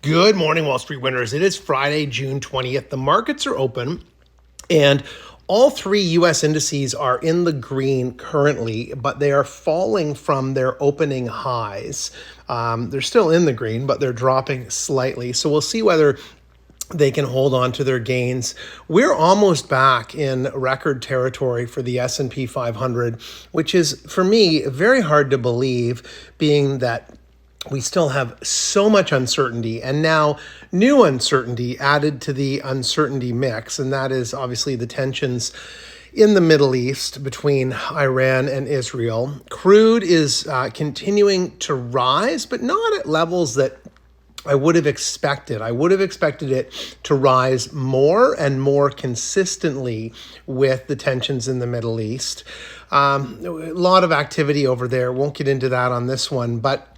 Good morning, Wall Street winners. It is Friday, June 20th. The markets are open, and all three U.S. indices are in the green currently, but they are falling from their opening highs. They're still in the green, but they're dropping slightly. So we'll see whether they can hold on to their gains. We're almost back in record territory for the S&P 500, which is, for me, very hard to believe, being that we still have so much uncertainty and now new uncertainty added to the uncertainty mix. And that is obviously the tensions in the Middle East between Iran and Israel. Crude is continuing to rise, but not at levels that I would have expected. I would have expected it to rise more and more consistently with the tensions in the Middle East. A lot of activity over there. Won't get into that on this one, but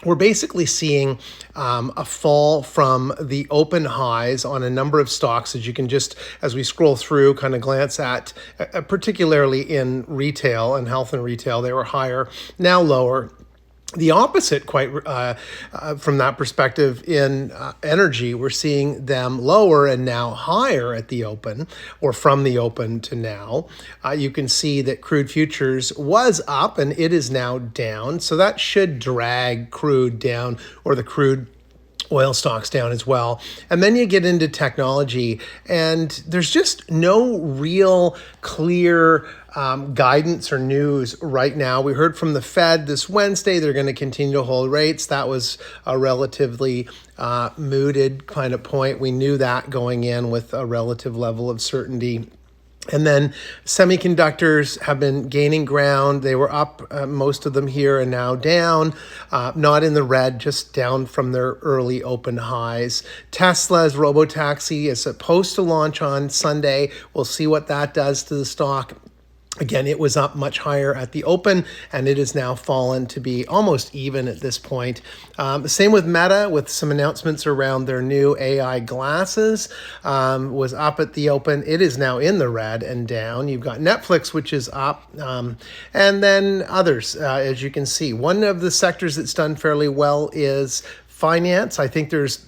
we're basically seeing a fall from the open highs on a number of stocks, as you can just, as we scroll through, kind of glance at, particularly in retail and health and retail. They were higher, now lower. The opposite, from that perspective, in energy, we're seeing them lower and now higher at the open, or from the open to now. You can see that crude futures was up and it is now down. So that should drag crude down, or the crude oil stocks down as well. And then you get into technology, and there's just no real clear guidance or news right now. We heard from the Fed this Wednesday they're going to continue to hold rates. That was a relatively mooted kind of point. We knew that going in with a relative level of certainty. And then semiconductors have been gaining ground. They were up, most of them here, and now down, not in the red, just down from their early open highs. Tesla's robotaxi is supposed to launch on Sunday. We'll see what that does to the stock. Again, it was up much higher at the open, and it has now fallen to be almost even at this point. Same with Meta, with some announcements around their new AI glasses. Was up at the open. It is now in the red and down. You've got Netflix, which is up, and then others, as you can see. One of the sectors that's done fairly well is finance. I think it's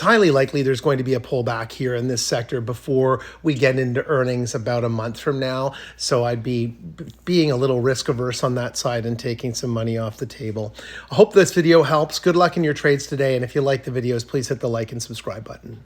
highly likely there's going to be a pullback here in this sector before we get into earnings about a month from now. So I'd be being a little risk averse on that side and taking some money off the table. I hope this video helps. Good luck in your trades today. And if you like the videos, please hit the like and subscribe button.